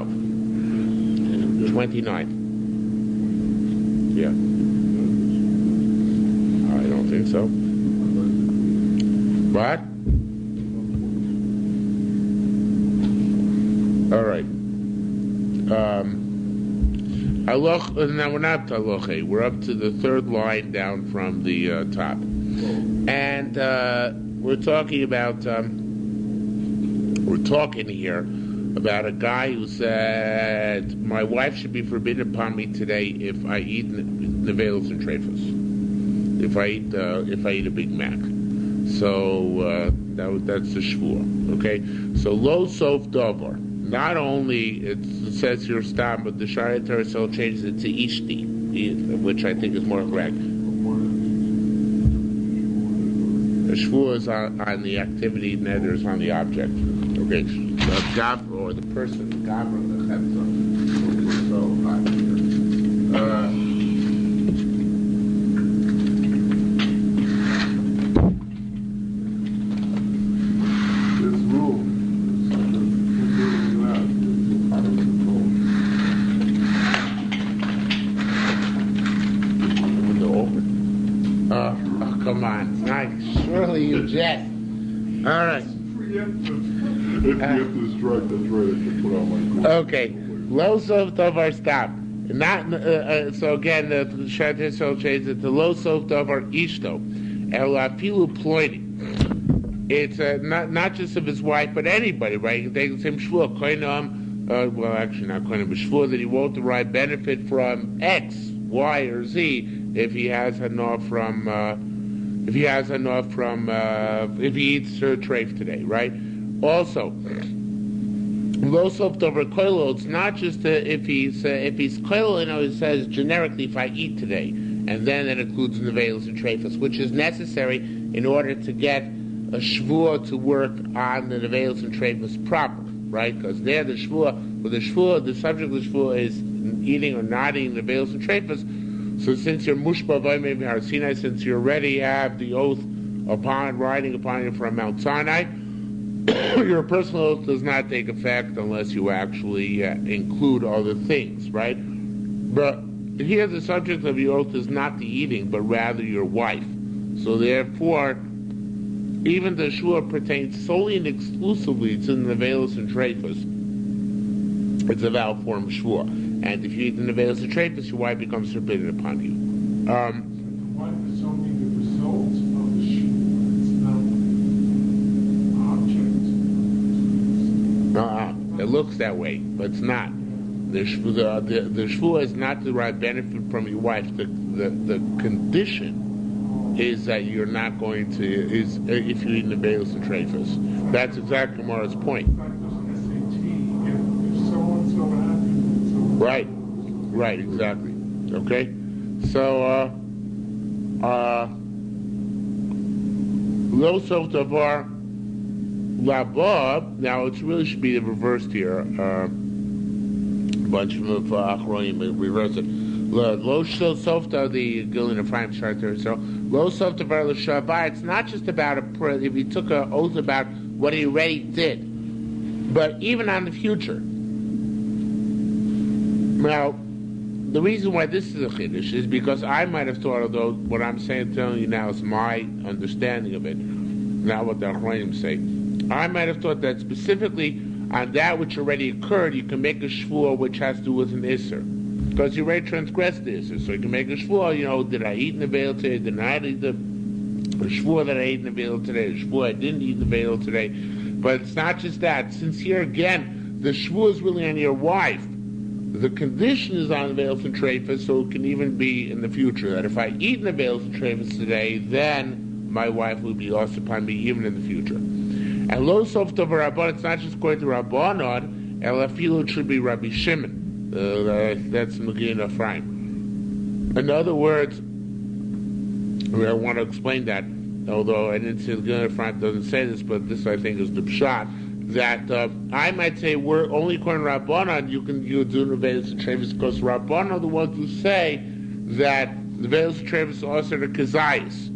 12. 29. Yeah. I don't think so. What? All right. Now we're not to Aloche. We're up to the third line down from the top. And we're talking about, here about a guy who said, my wife should be forbidden upon me today if I eat nevelos and treifos. If I eat a Big Mac. So that's the shvuah. Okay? So lo sof davar. Not only it says here stam, but the Shari Torah changes it to ishti, which I think is more correct. The shvuah is on the activity, nether is on the object. Okay, the gabra or the person, the gabra, the chepta. So hot here. This rule window open. Come on, nice. Surely you jest. All right. If you have to strike, that's right. I can put out my coat. Okay. Lo sof davar stop. Not so again the Shad so changes it to lo sof davar ishto. El afilu ploini. It's not just of his wife, but anybody, right? They can say shvuah koinam. Well, actually not koinam, but shvuah that he won't derive benefit from X, Y, or Z if he has enough from. If he eats her treif today, right? Also, lo sof davar koilo. It's not just if he's koilo. It says generically if I eat today, and then it includes nevelos and treifos, which is necessary in order to get a shvuah to work on the nevelos and treifos properly, right? Because there the shvuah, the subject of the shvuah is eating or not eating nevelos and treifos. So since you're mushba v'aymev Har Sinai, since you already have the oath riding upon you from Mount Sinai, your personal oath does not take effect unless you actually include other things, right? But here the subject of your oath is not the eating, but rather your wife. So therefore, even the shvuah pertains solely and exclusively to the nevelos and treifos. It's a valid form of shvuah. And if you eat the nevelos and treifos, your wife becomes forbidden upon you. The wife is only the result of the shvuah. It's not object. It looks that way, but it's not. The shvuah is not to derive benefit from your wife. The condition is that you're not going to, if you eat nevelos and treifos. That's exactly Gemara's point. Right, exactly. Okay, so lo sof davar labab. Now it really should be reversed here. A bunch of achronim reverse it. Lo sof davar the Gilin Ephraim Sharter. So lo sof davar l'shavah. It's not just about if he took an oath about what he already did, but even on the future. Now, the reason why this is a chiddush is because I might have thought, although what I'm telling you now is my understanding of it, not what the Achronim say. I might have thought that specifically on that which already occurred, you can make a shvuah which has to do with an isser, because you already transgressed the isser. So you can make a shvuah. Did I eat nevel today? Did I eat the shvuah that I ate nevel today? The shvuah I didn't eat nevel today. But it's not just that. Since here again, the shvuah is really on your wife. The condition is on nevelos and treifos, so it can even be in the future that if I eat nevelos and treifos today, then my wife will be lost upon me even in the future. And lo sof davar Rabbanon, it's not just according to Rabbanon, el afilu, it should be Rabbi Shimon. That's Megillah Ephraim. In other words, I want to explain that, although I didn't say Megillah Ephraim doesn't say this, but this I think is the pshat. That I might say we're only according to Rabbanan you do nevelos and treifos, because Rabbanan are the ones who say that nevelos and treifos are also the kazayis.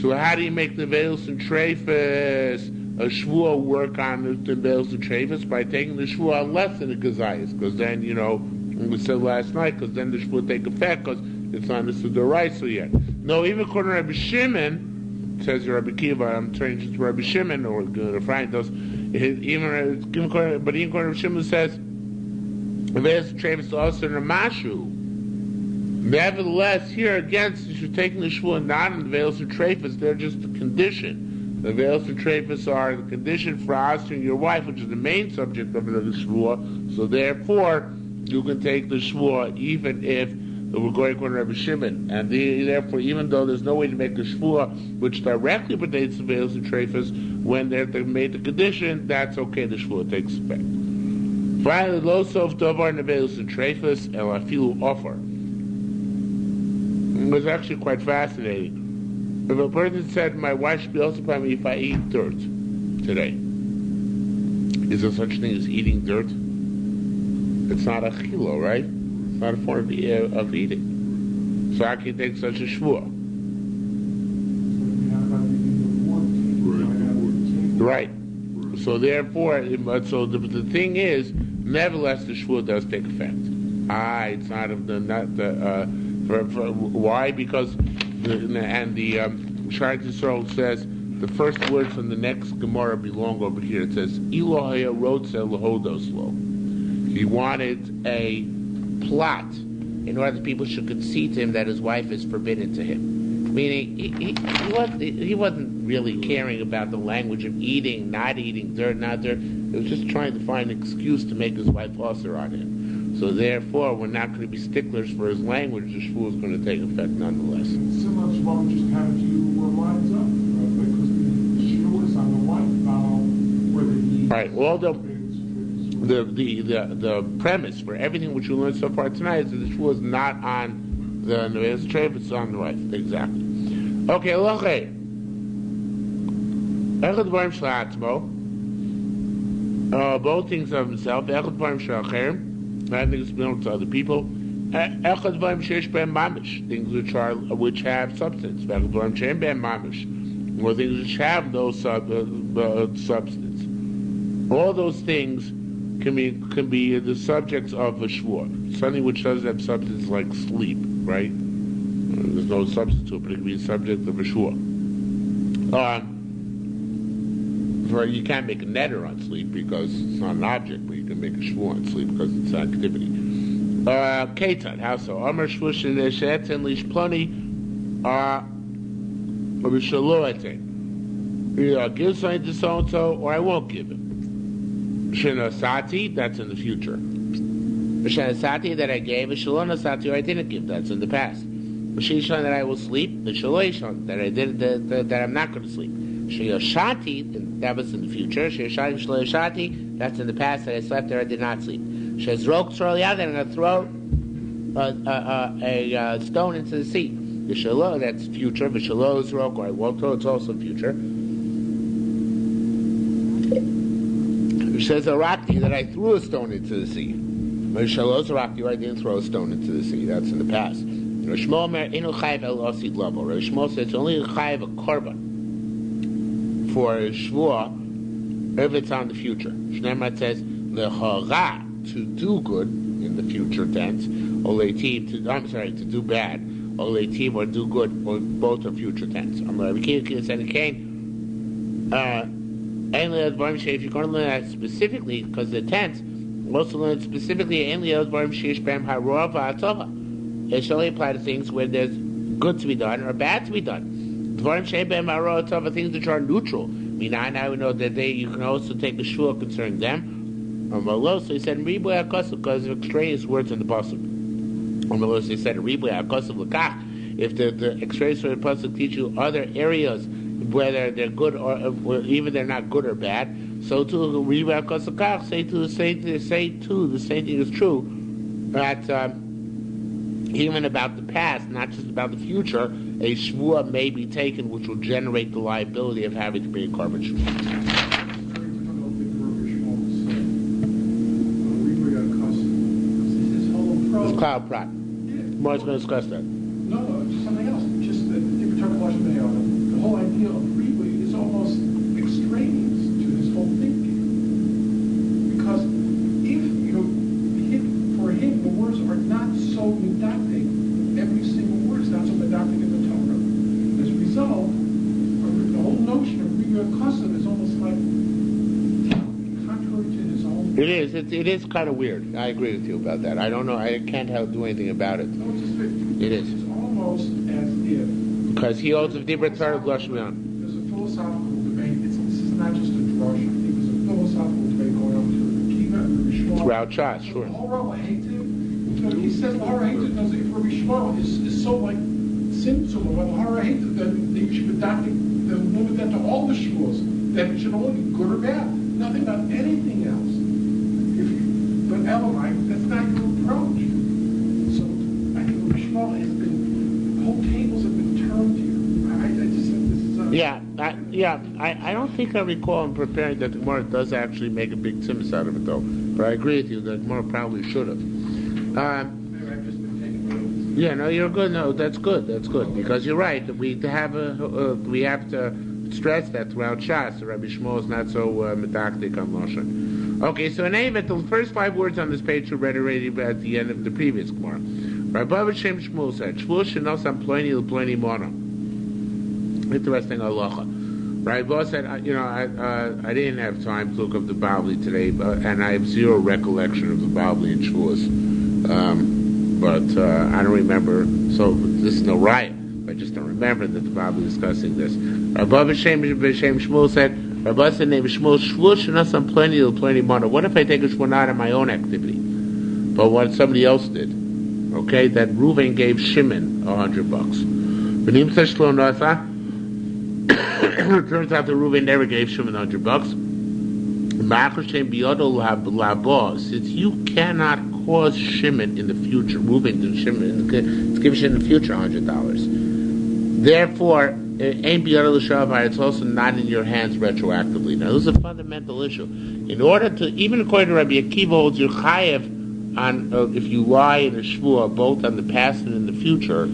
So how do you make nevelos and treifos a shvuah work on the Beis Treifus? By taking the shvuah less than the Gazayas, because then, we said last night, because then the shvuah take effect, because it's not the Doraisa yet. No, even according to Rabbi Shimon, says Rabbi Kiva, I'm turning to Rabbi Shimon, or the Frank does, even according to Rabbi Shimon says, the Beis Treifus also in a Mashu. Nevertheless, here against, if you're taking the shvuah not in the Beis Treifus, they're just a condition. The Beis Treifus are the condition for answering your wife, which is the main subject of the shvuah. So therefore, you can take the shvuah even if we're going to Rabbi Shimon, and therefore, even though there's no way to make a shvuah which directly pertains to Beis Treifus, when they made the condition, that's okay. The shvuah takes effect. Finally, lo sof davar in the Beis Treifus el afilu offer. It was actually quite fascinating. If a person said, my wife should be also upon me if I eat dirt today, is there such thing as eating dirt? It's not a chilo, right? It's not a form of eating. So I can take such a shvuah. Right. So therefore, the thing is, nevertheless, the shvuah does take effect. It's why? Because the Shari Yisrael says the first word from the next Gemara belong over here. It says Elohaya Rotze Lahodos Lo. He wanted a plot in order that people should concede to him that his wife is forbidden to him. Meaning he wasn't really caring about the language of eating, not eating, dirt, not dirt. He was just trying to find an excuse to make his wife usher on him. So therefore, we're not going to be sticklers for his language. The shvuah is going to take effect nonetheless. Similar to what we just had a few lines up, because the shiur is on the wife, not whether he. Right. Well, the premise for everything which we learned so far tonight is that the shvuah is not on the Beis Treifus, it's on the wife. Exactly. Okay. Lochay. Echad dvarim shel atzmo. Both things of himself. Echad dvarim shel acher. I think it's belongs to other people. Echad dvarim sheish behem mamish, things which have substance. Echad dvarim she'en behem mamish, or things which have no substance. All those things can be the subjects of a shvuah. Something which doesn't have substance, like sleep, right? There's no substance to it, but it can be a subject of a shvuah. You can't make a netter on sleep because it's not an object, but you can make a shvuah on sleep because it's an activity. Ketan, how so? Amar shvushin neshetin lish ploni either I'll give something to so-and-so or I won't give him. Shinasati, that's in the future. Shinasati, that I gave, Shalonasati, or I didn't give, that's in the past. Shishan, that I will sleep, Shaloishon, that I did that I'm not going to sleep. Shiyashati, that was in the future. Shiyashati, that's in the past, that I slept there, I did not sleep. Shezrok Tzrolia, that I'm going to throw a stone into the sea. Vishalo, that's future. Vishalo Zrok, or I won't throw, it's also future. It says Arakti, that I threw a stone into the sea. Vishalo Arakti, or I didn't throw a stone into the sea, that's in the past. Rishmo Mer Inu Chayiv El Osid Lavo. Rishmo says it's only a Chayiv a korban for a shvuah if it's on the future. Shneimar says lechora, to do good in the future tense, oleitiv, to do bad, oleitiv, or do good, or both are future tense. If you're going to learn that specifically, because the tense, also learn specifically it should only apply to things where there's good to be done or bad to be done. Things which are neutral. Now we know that you can also take a shvuah concerning them. So he said, because of extraneous words in the pasuk. So he said, if the extraneous words in the pasuk teach you other areas, whether they're good or even they're not good or bad, so too, say the same thing is true, that even about the past, not just about the future, a shvuah may be taken which will generate the liability of having to pay a carbon shvuah. It's cloud prat. Tomorrow's going to discuss that. No, just something else. Just the whole idea of freeway is almost extraneous. it is kind of weird. I agree with you about that. I don't know. I can't do anything about it. No, It is. It's almost as if... Because he holds a deeper third of Lashmian. There's a philosophical debate. This is not just a drush. I think there's a philosophical debate going on between the Kiva and the Rishmael. Throughout Shas, sure. He says Lahara Hated does it for Rishmael is so like symptom of Lahara Hated, then you should adopt the limit that to all the Shavuos. That it should only be good or bad. Nothing about anything else. But Elamite, that's not your approach. So I think Rishmael has been, whole tables have been turned here. I just think this is I don't think I recall in preparing that the Gemara does actually make a big timus out of it, though. But I agree with you that the Gemara probably should have. maybe I've just been taking notes. Yeah, no, you're good. No, that's good. That's good because you're right. We have to stress that throughout Shas, Rabbi Shmuel is not so medactic on Lashon. Okay, so in any event, the first 5 words on this page were read already at the end of the previous Gemara. Rabbi Shem Shmuel said, Shmuel shenos am ploni l'ploni mono. Interesting halacha. Rabbi said, I didn't have time to look up the Bavli today, and I have zero recollection of the Bavli in Shavuos. But I don't remember, so this is no riot. I just don't remember that the Bible is discussing this. Rabbi Shem Shmuel said, Rabbi said, name Shmuel, Shvuah shenas am ploni l'ploni mono. What if I take a Shvuah not on my own activity, but what somebody else did? Okay, that Reuven gave Shimon $100. V'nim shlo nasa. It turns out that Reuven never gave Shimon $100. Since you cannot cause Shimon in the future, Reuven to Shimon, to give Shimon in the future $100. Therefore, it's also not in your hands retroactively. Now, this is a fundamental issue. In order to, even according to Rabbi Akiva, holds your chayev on if you lie in a shvuah, both on the past and in the future.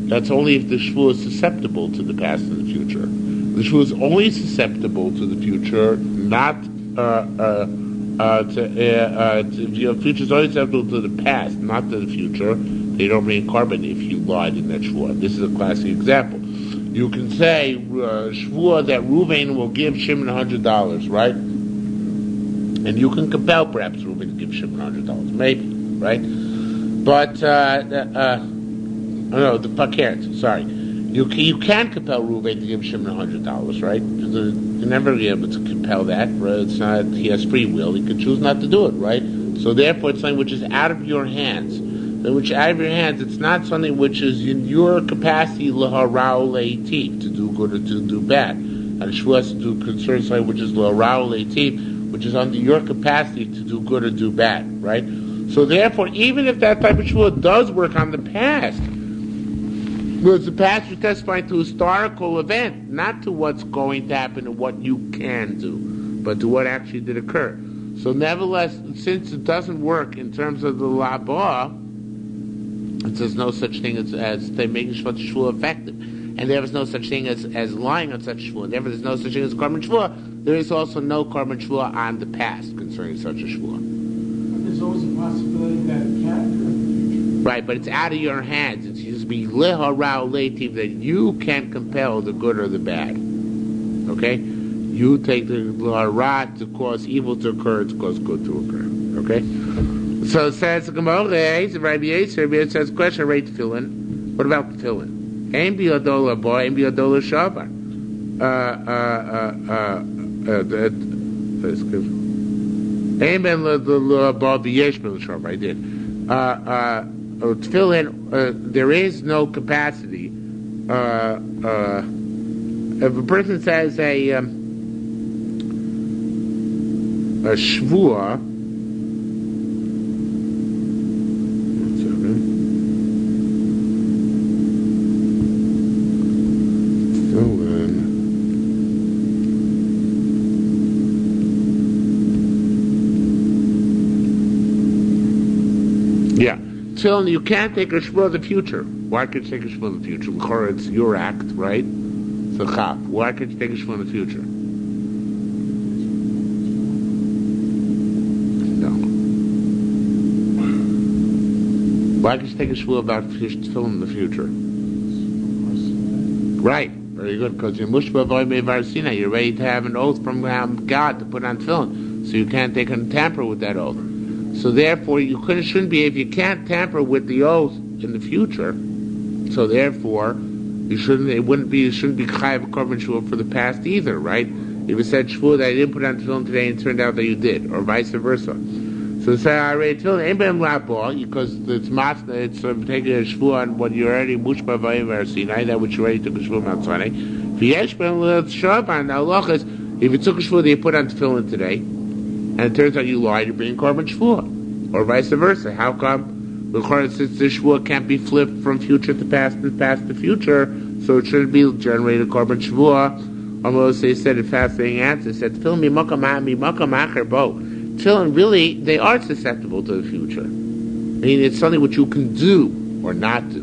That's only if the shvuah is susceptible to the past and the future. The shvuah is only susceptible to the future, not your future is always susceptible to the past, not to the future. They don't bring carbon if you lied in that shvuah. This is a classic example. You can say shvuah that Reuven will give Shimon $100, right? And you can compel perhaps Reuven to give Shimon $100, maybe, right? But no, the pakert. Sorry, you can compel Reuven to give Shimon $100, right? You'll never be able to compel that. It's not. He has free will. He can choose not to do it, right? So therefore, it's something which is out of your hands. Which out of your hands, it's not something which is in your capacity laharau leitiv, to do good or to do bad. And shvuah has to concern something which is laharau leitiv, which is under your capacity to do good or do bad, right? So therefore, even if that type of shvuah does work on the past, because the past is testifying to a historical event, not to what's going to happen and what you can do, but to what actually did occur. So nevertheless, since it doesn't work in terms of the labah, it says no such thing as making shvuah effective, and there is no such thing as lying on such shvuah. Therefore, there's no such thing as carbon shvuah. There is also no carbon shvuah on the past concerning such a shvuah. There's always a possibility that it can occur in the future. Right, but it's out of your hands. It's just be leharau leitiv, that you can compel the good or the bad. Okay, you take the hara to cause evil to occur, to cause good to occur. Okay. So it says, Rabbi Yisrael says, question, rate tefillin. What about tefillin? Ein biyadola bo, ein biyadola shavar. Ein ben bo b'yesh ben shavar. I did. Tefillin, there is no capacity. If a person says a shvuah, tefillin, you can't take a shvuah of the future. Why can't you take a shvuah of the future? Because it's your act, right? It's a chaf. Why can't you take a shvuah of the future? No. Why can't you take a shvuah about tefillin in the future? Right. Very good. Because you're mushba v'oy mevar sinai. You're ready to have an oath from God to put on tefillin. So you can't tamper with that oath. So therefore, shouldn't be, if you can't tamper with the oath in the future, so therefore, you shouldn't be chayav korban shvuah for the past either, right? If you said shvuah that I didn't put on tefillin today and it turned out that you did, or vice versa. So say I already tefillin ain't been lapor because it's taking a shvuah on what you already mushba vayim Sinai, that which you already took a shvuah Mount Sinai. V'yesh ben l'shaban halachas. If you took a shvuah that you put on tefillin today, and it turns out you lied, you're bringing korban shvuah, or vice versa. How come? Because since the shvuah can't be flipped from future to past and past to future, so it shouldn't be generated korban shvuah. Almost they said a fascinating answer. Said tefillin mimakam acher bo. Tefillin really they are susceptible to the future. I mean, it's something which you can do or not do.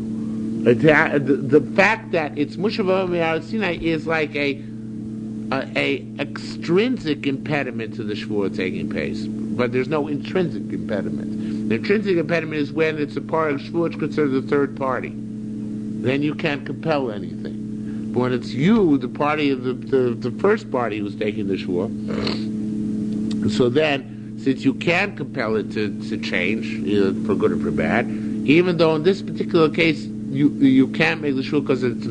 The fact that it's mushav Sinai is like a extrinsic impediment to the shvuah taking place, but there's no intrinsic impediment. The intrinsic impediment is when it's a part of shvuah which considers a third party. Then you can't compel anything. But when it's you, the party of the first party who's taking the shvuah, so then since you can compel it to change, either for good or for bad, even though in this particular case you can't make the shvuah because it's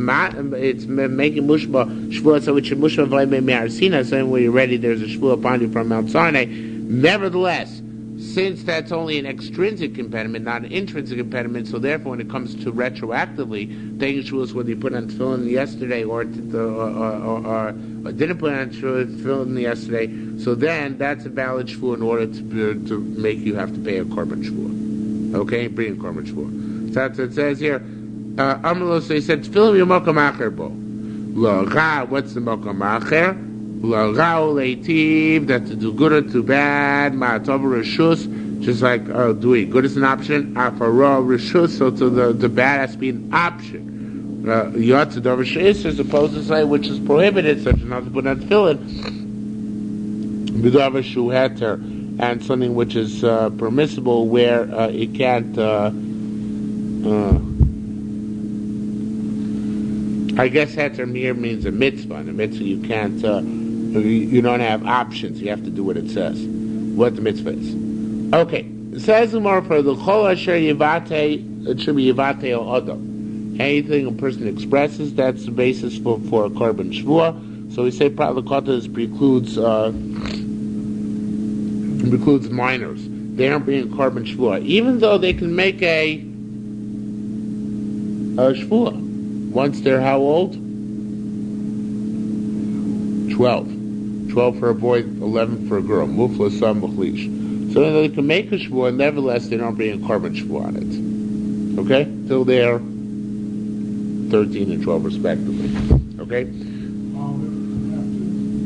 making mushba shvuah, so which is mushba v'leimei me'arsina, saying when you're ready, there's a shvuah upon you from Mount Sinai. Nevertheless, since that's only an extrinsic impediment, not an intrinsic impediment, so therefore when it comes to retroactively taking shvuahs, whether you put on tefillin yesterday or didn't put on tefillin yesterday, so then that's a valid shvuah in order to make you have to pay a korban shvuah. Okay, bring a korban shvuah. So that's what it says here. Amrlo, so he said, tefillin yomokam acher bo. Lo ra, what's the mokam acher? Lo ra uleitiv, that's to do good or to bad. Ma'atov reshus, just like doing good is an option. Afara reshus, so to the bad has to be an option. Yot to davar sheis, as opposed to say which is prohibited, such as not to put on tefillin. B'davar shu heter, and something which is permissible where it can't. I guess heter here means a mitzvah. And a mitzvah you can't, you don't have options. You have to do what it says, what the mitzvah is. Okay, it says more for the chol asher yivate. It should be yivate al adam. Anything a person expresses, that's the basis for a korban shvuah. So we say pratlakota precludes minors. They aren't being korban shvuah, even though they can make a shvuah. Once they're how old? 12. 12 for a boy, 11 for a girl. Mufla sam machlish. So they can make a shvuah, nevertheless they don't bring a korban shvuah on it. Okay? Till they're 13 and 12 respectively. Okay?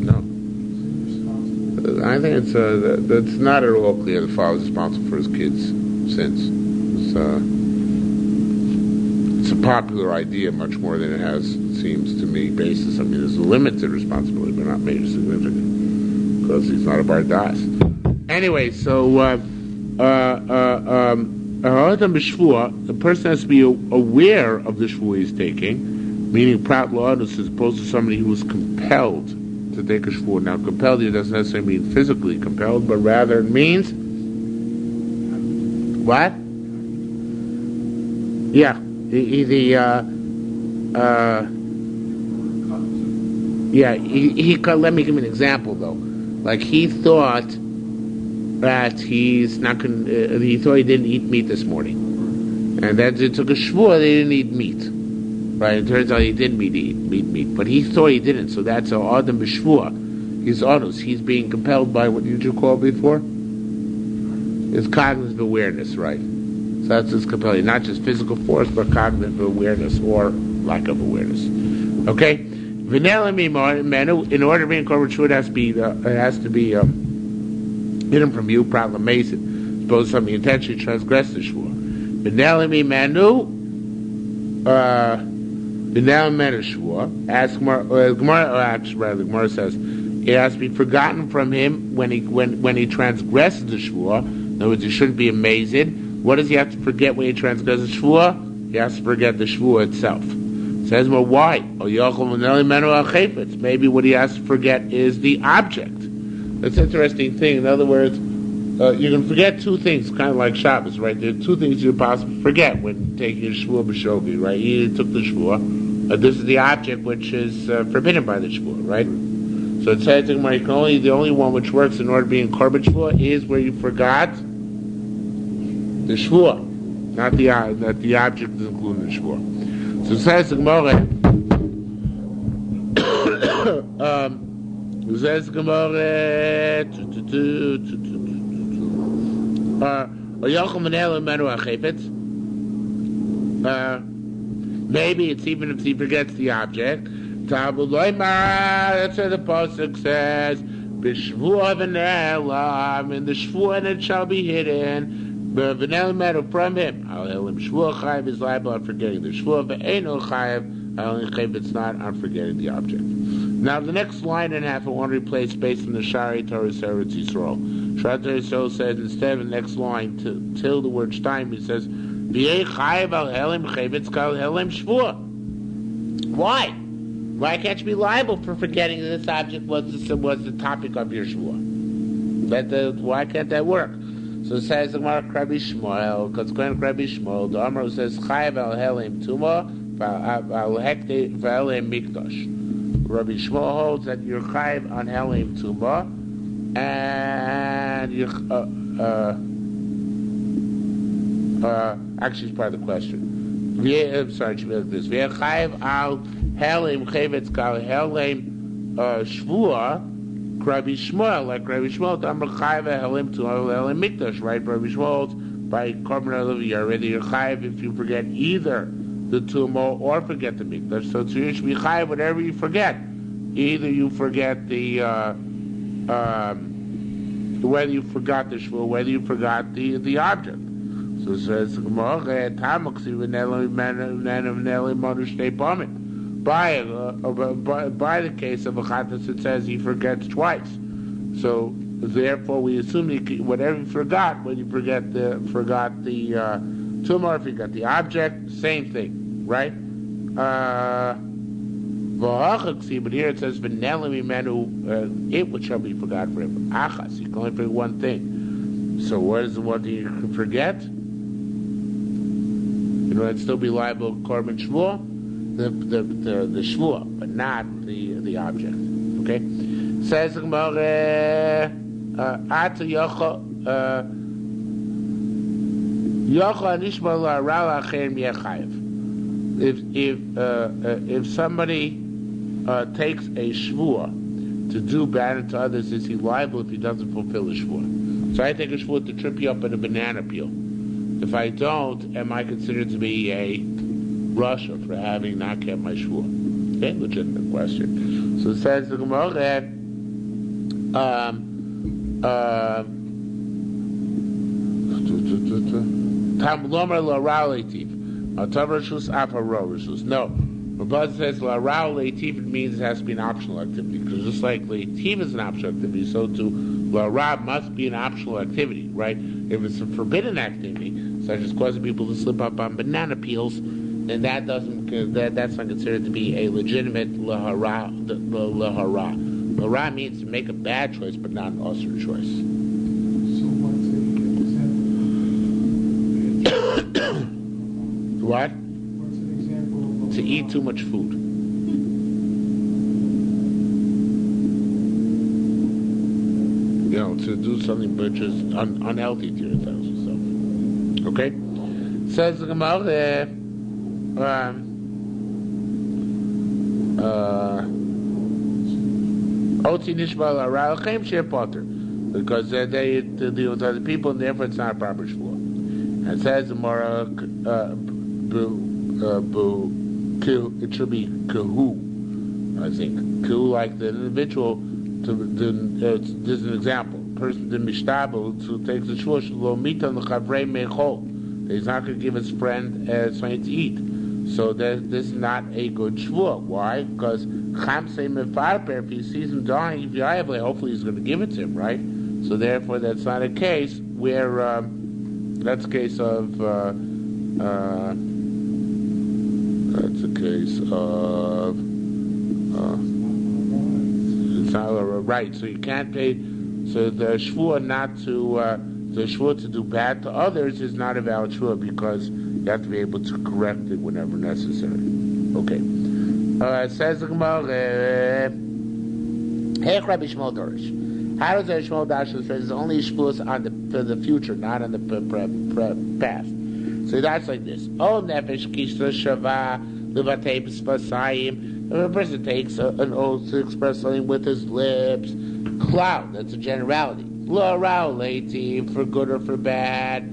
No. I think it's not at all clear the father is responsible for his kids' sins. It's a popular idea much more than it has, it seems to me, basis. I mean, there's a limited responsibility, but not major significant, because he's not a bardas. Anyway, so the person has to be aware of the shvuah he's taking, meaning prat la'adus, as opposed to somebody who is compelled to take a shvuah. Now, compelled here doesn't necessarily mean physically compelled, but rather it means what? Yeah. He let me give you an example though. Like he thought that he thought he didn't eat meat this morning, and then it took a shvuah they didn't eat meat. Right? It turns out he didn't eat meat, but he thought he didn't. So that's a adam b'shvuah. He's honest. He's being compelled by what you called before. It's cognitive awareness, right? So that's his compelling, not just physical force, but cognitive awareness or lack of awareness. Okay, vanilla mimar in order to be in korban shvuah, it has to be hidden from you. Problem mason. Suppose something intentionally transgressed the shvuah. Vanilla mimanu vanilla menu shvuah. Ask Gemara says it has to be forgotten from him when he transgresses the shvuah. In other words, it shouldn't be amazing. What does he have to forget when he transgresses shvuah? He has to forget the shvuah itself. It says more why? Maybe what he has to forget is the object. It's an interesting thing. In other words, you can forget two things, kind of like Shabbos, right? There are two things you possibly forget when taking a shvuah b'shogi, right? You either took the shvuah, this is the object which is forbidden by the shvuah, right? So it says the only one which works in order to be in korban shvuah is where you forgot the shvuah, not the object is included in the shvuah. So it says the Gemara. It says the Gemara. Maybe it's even if he forgets the object. That's what the pasuk says. B'shvuah v'ne'elam, in the shvuah and it shall be hidden. V'ne'elam from him. Al-elim shvuah chayiv is liable on forgetting the shvuah. V'eino chayiv, al-elim chayiv it's not on forgetting the object. Now the next line and a half I want to replace based on the Shari Torah Seretz Yisrael. Shari Torah Yisrael says instead of the next line till the word shtaim, he says V'yei chayiv al-elim chayiv it's called elim shvuah. Why? Why can't you be liable for forgetting that this object was the topic of your shvuah? Why can't that work? So it says the Gemara Rabbi Shmuel, because according to Rabbi Shmuel, the Amar says chayiv al-elim tuma al-hekte v'elim mikdash. Rabbi Shmuel holds that you're chayiv on helim tuma, and you actually it's part of the question. I'm sorry, it should be like this. V'yei chayiv al helim chavetz kal helim shvuah, Rabbi Shmuel, like Rabbi Shmuel, Amar chayiv helim tuma helim mikdash, right? Rabbi Shmuel holds by korban olav you're already chayiv if you forget either the tumo or forget the mikdash. So you should be chayiv whatever you forget. Either you forget the whether you forgot the shvuah, whether you forgot the object. So it says by the case of a chatas, it says he forgets twice. So therefore, we assume whatever you forgot when you forgot the tumor, if you got the object, same thing, right? But here it says it which shall be forgot for him. Achas, you can only forget one thing. So what do you forget? You know, it'd still be liable korban shvuah, the shvuah, but not the object. Okay? Says the Gemara, Ata yocha nishma la'ara la'acherim yechayev. If somebody takes a shvuah to do bad to others, is he liable if he doesn't fulfill a shvuah? So I take a shvuah to trip you up in a banana peel. If I don't, am I considered to be a rasha for having not kept my shvuah? Okay, legitimate question. So it says the Gemara that Tam lomer la leitiv. No, Rabban says la rao leitiv, it means it has to be an optional activity, because just like leitiv is an optional activity, so too la ra must be an optional activity, right? If it's a forbidden activity, such as causing people to slip up on banana peels, then that's not considered to be a legitimate lahara. Lahara means to make a bad choice, but not an usher choice. So what's an example? What? What's an example of To eat too much food. You know, to do something which is unhealthy to yourself. So. Okay? Says the Gemara, because they deal with other people, and therefore it's not a proper shvuah. And it says the Gemara, it should be kahu, I think. Kahu, like the individual, this is an example. Person, the mishtabel, who takes the shvuah, he's not going to give his friend something to eat. So this is not a good shvuah. Why? Because if he sees him dying, hopefully he's going to give it to him, right? So therefore, that's not a case where that's a case of it's not right. So you can't pay So the shvuah to do bad to others is not a valid shvuah because you have to be able to correct it whenever necessary. Okay. Says the Gemara, Hey Rabbi Shmuel Dorish. How does Rabbi Shmuel Dorish say it's only shvuahs for the future, not on the past? So that's like this. Oh nefesh kishla shava levatei b'sfasayim. If a person takes an oath to express something with his lips, cloud, that's a generality. Lo rao leiti, for good or for bad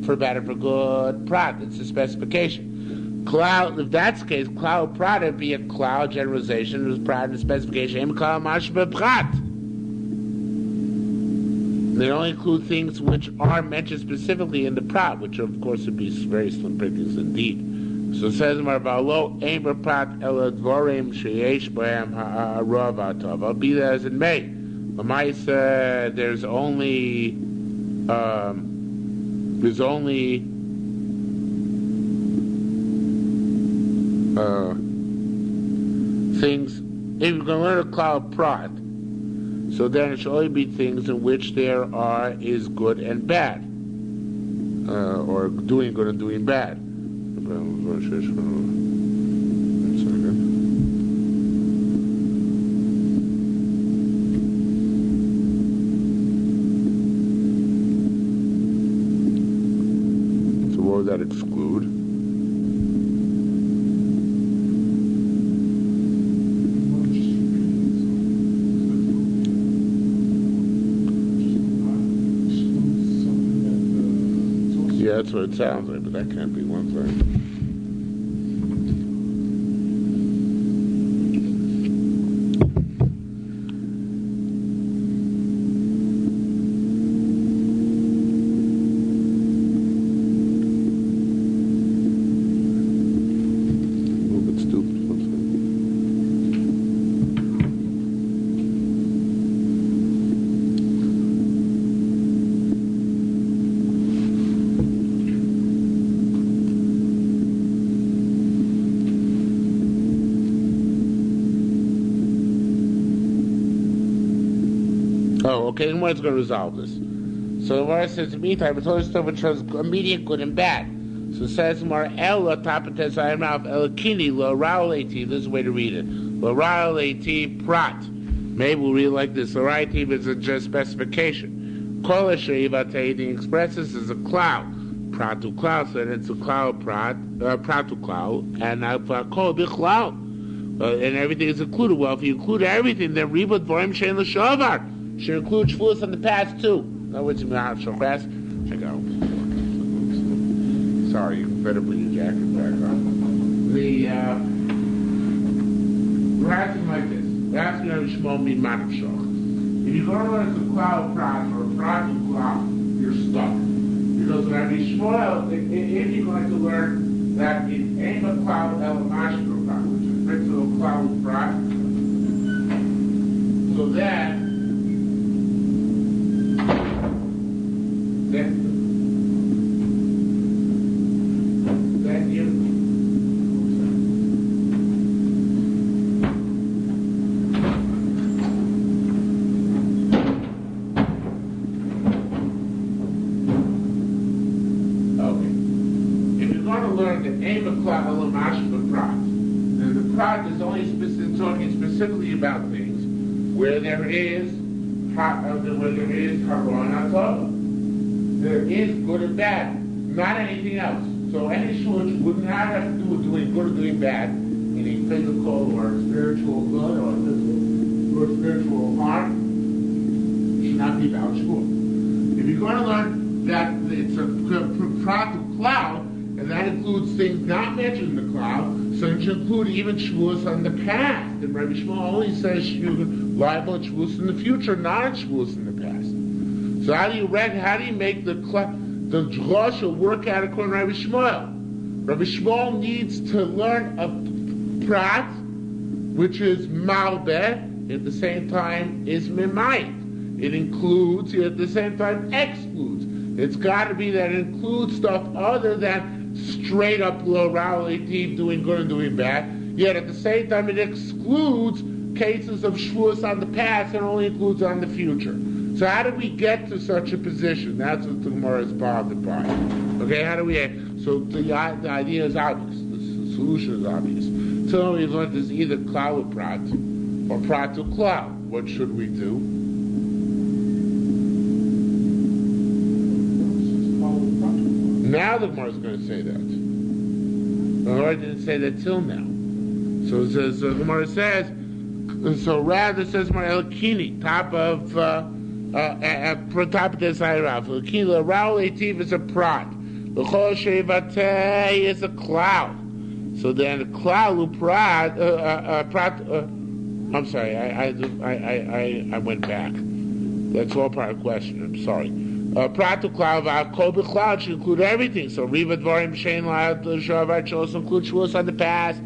or for good. Prat, that's a specification. Cloud, if that's the case, cloud prat would be a cloud generalization. It was prat and specification. Prat. They only include things which are mentioned specifically in the prat, which of course would be very slim pickings indeed. So it says Marvalo Amber Prat Eladvorim Sheyesh Bam Ha'aravatov. I'll be there as it may. Lamaisa, there's only things. If you're going to learn a cloud prat, so then it should only be things in which there is good and bad, or doing good and doing bad. One second. So what would that exclude? Yeah, that's what it sounds like, but that can't be one thing. Okay, and what's going to resolve this? So the Gemara says, in the meantime, it's only stuff which has immediate good and bad. So it says, Gemara, El tapates ayamav el kini lo raoleti. This is the way to read it. Lo raoleti prat. Maybe we'll read it like this. Lo raoleti is a just specification. Kol sheivatei expresses as a cloud. Pratu cloud, so then it's a cloud pratu cloud, and kol bicloud. And everything is included. Well, if you include everything, then ribut vorim shein l'shavar. Should include shvuos in the past too. In other words, check out. Sorry, you better put your jacket back on. We're asking like this. We're asking Rabbi Shmuel min manavshach. If you go to learn the cloud prat or prat to cloud, you're stuck. Because Rabbi Shmuel, if you're going to learn that it ain't a cloud elamash prat, which is fixed to a cloud prat, so that you then the prat is only talking specifically about things where there is harona tova. There is good and bad, not anything else. So any shvuah would not have to do with doing good or doing bad, meaning physical or spiritual good or physical or spiritual harm, should not be about shvuah. If you're going to learn that it's a prat cloud, and that includes things not mentioned in the cloud, so it should include even shvuos on the past. And Rabbi Shmuel only says you're liable at shvuos in the future, not at shvuos in the past. So how do you make the drasha work out according to Rabbi Shmuel? Rabbi Shmuel needs to learn a prat, which is malbeh, at the same time is mimayit. It includes, at the same time excludes. It's got to be that it includes stuff other than straight up plurality, doing good and doing bad. Yet at the same time, it excludes cases of shvuos on the past and only includes on the future. So how do we get to such a position? That's what the Gemara is bothered by. Okay, how do we? So the idea is obvious. The solution is obvious. So we've learned is either klal or prat to klal. What should we do? Now the Gemara is going to say that. The Gemara didn't say that till now. So it says, the Gemara says, so rather says Elkini, top of the side of Elkini, Raul Etiv is a prat. L'chol Shevate is a cloud. So then the cloud prat, I'm sorry, I went back. That's all part of the question. I'm sorry. Prat to cloud, kol b'cloud should include everything. So Riva Dvarim Shein La'ad Shavuos should also include Shavuos on the past.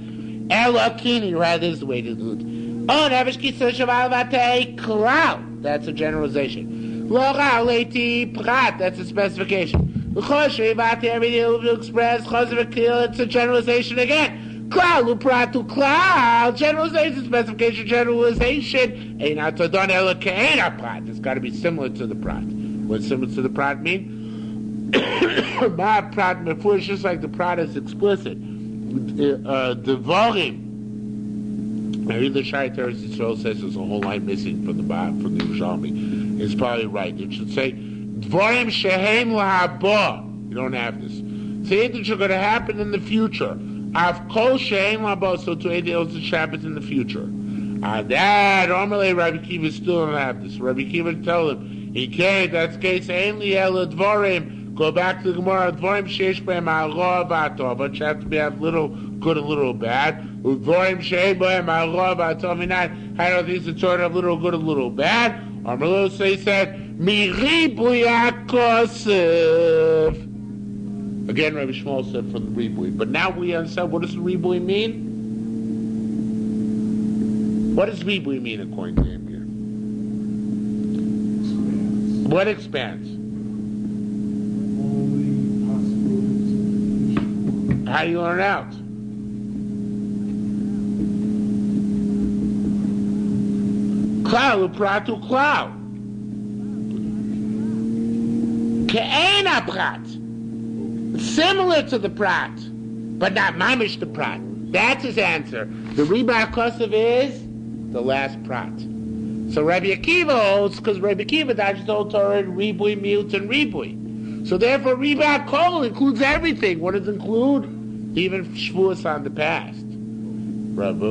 Elokini, right? This is the way to do it. Oh, Nevish Kisar Shaval Vate cloud. That's a generalization. L'chol Leiti prat. That's a specification. L'chol Shevate everything will express. Chazav Akil. It's a generalization again. Cloud, prat to cloud. Generalization, specification, generalization. Eina Todon Elokeina prat. It's got to be similar to the prat. What's similar to the prat mean? Ma prat mefurish, just like the prat is explicit. Devarim. Maybe the Shai Teres Yisrael says there's a whole line missing from the Yerushalmi. It's probably right. It should say Dvarim shehem lahaba. You don't have this. Things that are going to happen in the future. Av kol shehem lahaba. So to aid the Shabbat in the future. That normally Rabbi Kiva still don't have this. Rabbi Kiva tell him. He can't, that's case, ainly el dvorim. Go back to the Gemara, dvorim sheish b'hem ha'roa v'atov, but you have to be a little good and a little bad. Dvorim sheish b'hem ha'roa v'atov, how do these are sort of little good and a little bad? Armelo he said, Miribui akosef. Again, Rabbi Shmuel said from the ribui. But now we understand, what does the ribui mean? What does ribui mean according to him? What expands? How do you learn out? Cloud, prat to cloud. Ke'ena prat. Similar to the prat, but not mamish the prat. That's his answer. The Riba Kosev is the last prat. So Rabbi Akiva holds, because Rabbi Akiva just told Torah ribui, miut, and ribui. So therefore, Riba Kol includes everything. What does it include? Even Shavuos on the past. Rabbi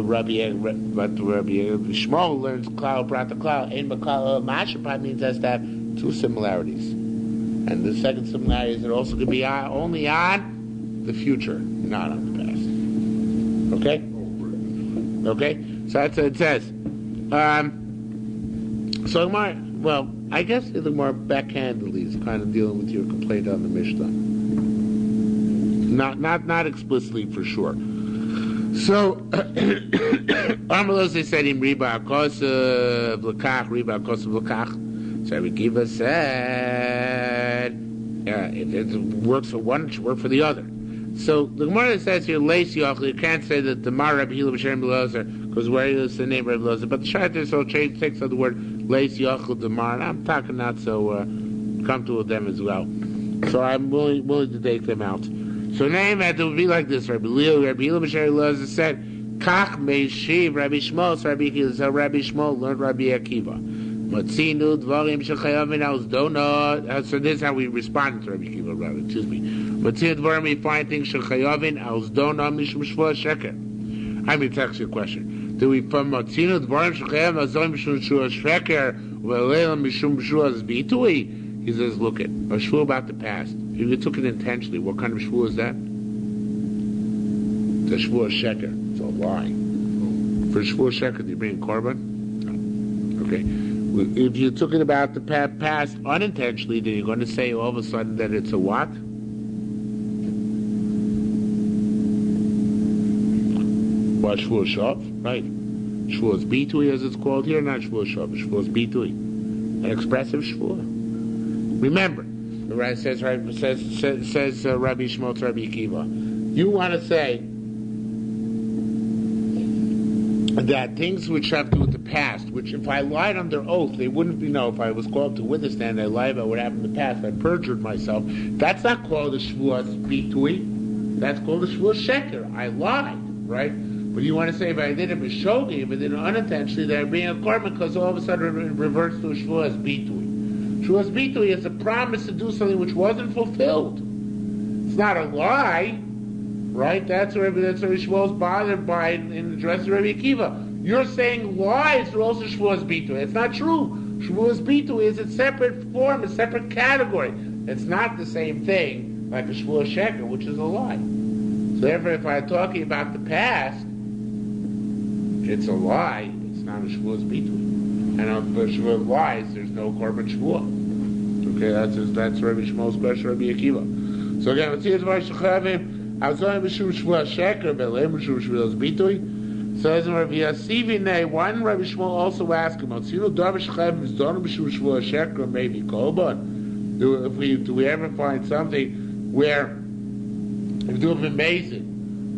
Shmuel learns klal prat to klal. Ein b'klal mashaprat means has to have two similarities, and the second similarity is it also could be only on the future, not on the past. Okay. So that's what it says. So well, I guess the more backhandedly is kind of dealing with your complaint on the Mishnah. Not explicitly for sure. So Armelos they said him riba kosev l'kach riba kosev l'kach. So Rabbi Kiva said if it works for one, it should work for the other. So the Gemara says here, Leis Yochel, you can't say that the Mar Rabbi Hila B'Shem B'Lozer, because where is the name Rabbi Lozer? But the Shaita so takes on the word Leis Yochel Demar, and I'm talking not so comfortable with them as well. So I'm willing to take them out. So name it would be like this: Rabbi Hila B'Shem B'Lozer said, Kach Meishiv Rabbi Shmuel, so Rabbi Hila, so Rabbi Shmuel learned Rabbi Akiva. Matzinu Dvarim Shechayavin Aus Donut. So this is how we respond to Rabbi Akiva, rather. Excuse me. Matzinu Dvarim, we find things Shechayavin Aus Donut Mishum Shavuos Sheker. I mean, it's actually a question. Do we from Matzinu Dvarim Shechayavin Aus Donut Mishum Shavuos Sheker V'Leilam Mishum Shavuos Bitui? He says, look at a shvuah about the past. If you took it intentionally, what kind of shvuah is that? The Shavuos Sheker. It's a lie. For Shavuos Sheker, do you bring a korban? No. Okay. If you took it about the past unintentionally, then you're going to say all of a sudden that it's a what? What, Shavuos Shav? Right. Shavuos Bitui, as it's called here, not Shavuos Shav, Shavuos Bitui. An expressive Shavuos. Remember, the right says Rabbi Shmuel to Rabbi Akiva. You want to say that things which have to do with the past, which if I lied under oath, they wouldn't be if I was called to witness stand, I lied about what happened in the past, I perjured myself. That's not called a Shavuos bitui. That's called a Shavuos sheker. I lied, right? But you want to say if I did it b'shogi, if I did it unintentionally, they're being a korban because all of a sudden it reverts to a Shavuos bitui. Shavuos bitui is a promise to do something which wasn't fulfilled. It's not a lie. Right? That's what Shmuel's bothered by in the dress of Rabbi Akiva. You're saying lies are also Shmuel's bitui. It's not true. Shmuel's bitui is a separate form, a separate category. It's not the same thing like a Shmuel sheker, which is a lie. So therefore, if I'm talking about the past, it's a lie. It's not a Shmuel's bitui. And on Shmuel lies, there's no korban Shmuel. Okay, that's Rabbi Shmuel's question, Rabbi Akiva. So again, let's see it's by Shechavim. Says in Rabbi Yasivi, why didn't Rabbi Shmuel also ask him? Do we ever find something where if you do it amazing,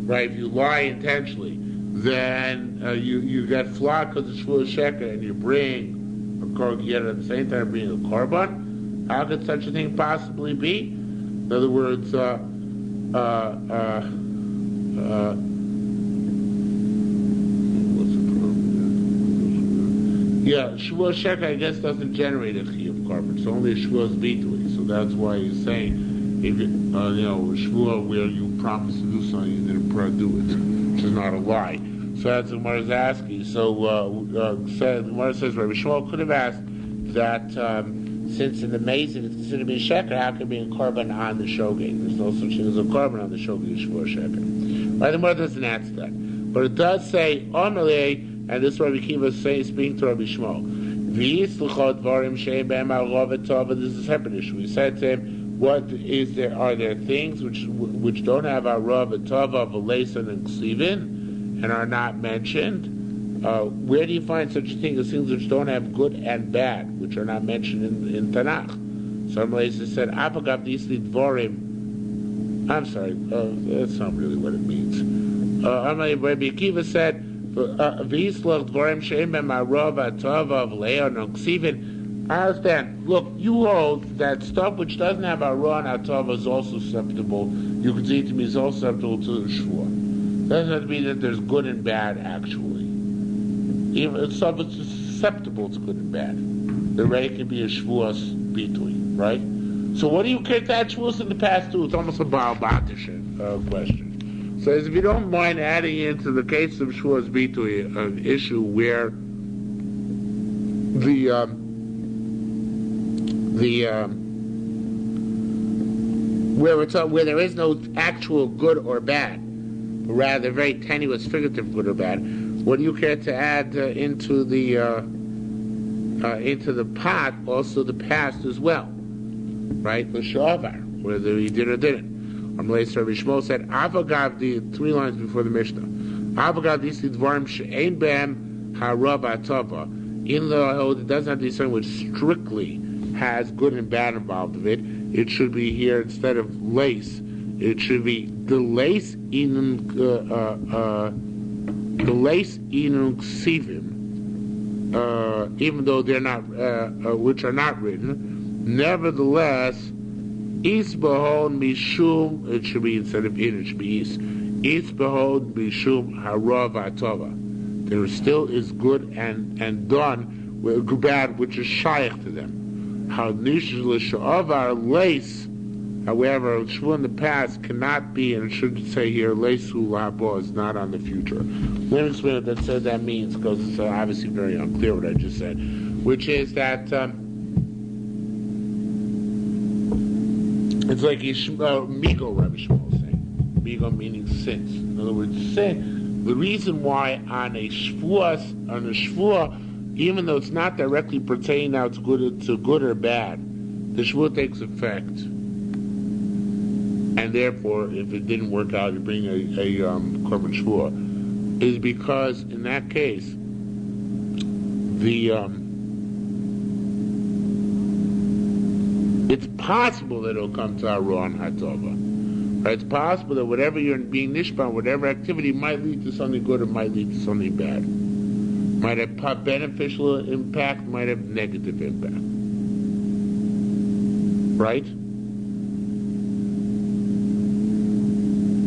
right? If you lie intentionally, then you get flogged because it's Shmuel sheker, and you bring a korban, yet at the same time bring a korban. How could such a thing possibly be? In other words, what's the problem? Yeah, Shavuos sheker, I guess, doesn't generate a chiyuv korban. It's only a Shavuos bitui. So that's why he's saying, if Shavuos where you promise to do something, you didn't do it, which is not a lie. So that's what Gemara is asking. So Gemara says Rabbi Shmuel could have asked that. Since in the mason it's considered to be a sheker, how can it be a korban on the shogeg? There's no such thing as a korban on the shogeg, Shavuos sheker. Right, the Gemara doesn't answer that. But it does say, Amalei, and this Rabbi Akiva is saying, speaking to Rabbi Shmuel, this is a separate issue. We said to him, are there things which don't have a rav, a tava, a leson, and ksivin, and are not mentioned? Where do you find such a thing as things which don't have good and bad, which are not mentioned in Tanakh? Some places said, Apagav disli dvorim. I'm sorry, that's not really what it means. Rabbi Akiva said, V'yislach dvorim she'em b'em ha'rav ha'tava v'leon ksivin. I understand. Look, you hold that stuff which doesn't have a raw and atava is also susceptible. You could see it to me is also susceptible to the shvua. Doesn't mean that there's good and bad actually. Even stuff which is susceptible to good and bad. The ray can be a shvuas bitui, right? So what do you care to add shvuas in the past too? It's almost a Baal Batish question. So if you don't mind adding into the case of shvuas bitui an issue where where there is no actual good or bad, but rather very tenuous figurative good or bad. What do you care to add into the pot also the past as well, right? The shavar, whether he did or didn't. Rabbi Shmuel said, "Avagav," the 3 lines before the Mishnah. Avagav disi dvarim she'ein behem harav atava. Even though it doesn't have to be something which strictly has good and bad involved of it, it should be here instead of lace. It should be the lace in ksivim, even though they're not, which are not written. Nevertheless, is behod mishum. It should be instead of in. It should be is. Is behod mishum harav atova. There still is good and done with bad, which is shaykh to them. How nishul l'shavar lace. However, shvu in the past cannot be, and it should say here, leisu labo is not on the future. Let me explain what that means, because it's obviously very unclear what I just said, which is that it's like migo, Rabbi Shmuel is saying. Migo meaning sins. In other words, sin. The reason why on a shvuah, even though it's not directly pertaining now to good or bad, the shvuah takes effect. And therefore, if it didn't work out, you bring a korban shvuah, is because in that case, it's possible that it'll come to Aron Hatova. Right? It's possible that whatever you're being nishpan, whatever activity might lead to something good or might lead to something bad. Might have beneficial impact, might have negative impact. Right?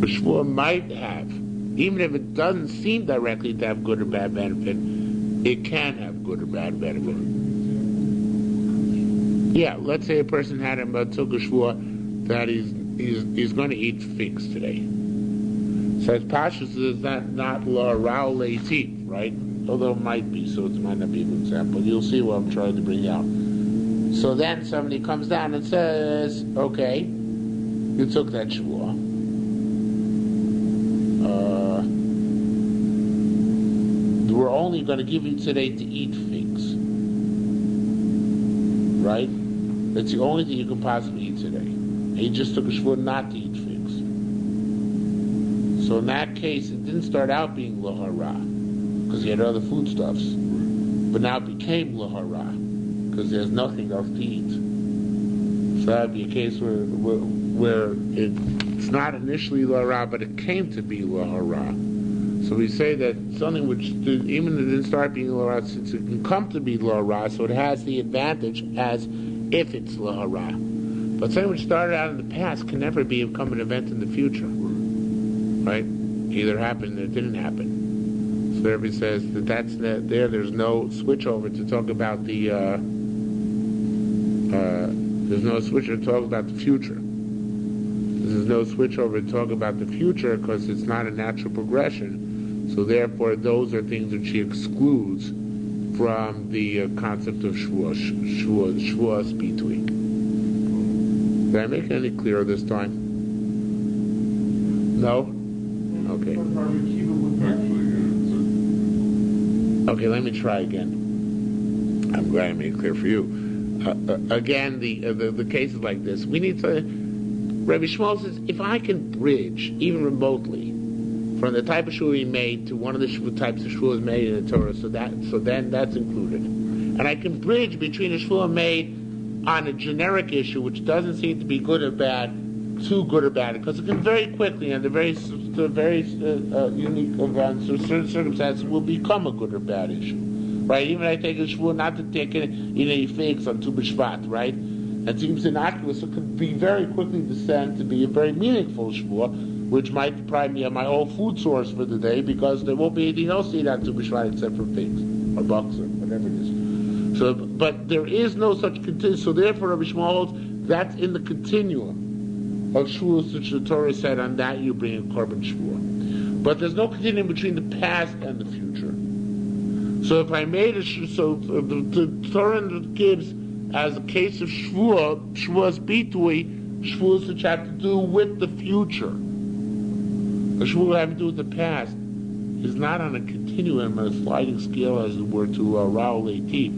A shvuah might have, even if it doesn't seem directly to have good or bad benefit, it can have good or bad benefit. Yeah, let's say a person took a shvuah that he's going to eat figs today. So it's pashtus is not la rao leitiv, right? Although it might be, so it might not be an example. You'll see what I'm trying to bring out. So then somebody comes down and says, okay, you took that shvuah. We're only going to give you today to eat figs. Right? That's the only thing you can possibly eat today. And you just took a shvuah not to eat figs. So in that case, it didn't start out being lahara, because you had other foodstuffs. But now it became lahara, because there's nothing else to eat. So that would be a case where it's not initially lahara, but it came to be lahara. So we say that something which, even if it didn't start being lahara, since it can come to be lahara, so it has the advantage as if it's lahara. But something which started out in the past can never become an event in the future. Right? Either happened or it didn't happen. So everybody says that's there's no switch over to talk about the there's no switch to talk about the future. There's no switch over to talk about the future because it's not a natural progression. So therefore, those are things that she excludes from the concept of shvuos bitui. Did I make it any clearer this time? No? Okay. Okay, let me try again. I'm glad I made it clear for you. Again, the cases like this, we need to. Rabbi Shmuel says, if I can bridge, even remotely, from the type of shvuah he made to one of the types of shvuahs made in the Torah, so then that's included. And I can bridge between a shvuah made on a generic issue, which doesn't seem to be good or bad, to good or bad, because it can very quickly, under very unique events or certain circumstances, will become a good or bad issue. Right? Even I take a shvuah not to take any figs on Tu B'Shvat, right? And seems innocuous, it could be very quickly descend to be a very meaningful shvuah, which might deprive me of my whole food source for the day, because there won't be anything else to eat on Tu B'Shvat except for figs or bucks or whatever it is. So, but there is no such continuum. So therefore, Rabbi Shmuel holds that's in the continuum of shvuos which the Torah said on that you bring a korban shvuah. But there's no continuum between the past and the future. So if I made the Torah gives as a case of shvuos bitui, shvuos which have to do with the future. A shvuah having to do with the past is not on a continuum, on a sliding scale, as it were, to Ra'ul Leitiv.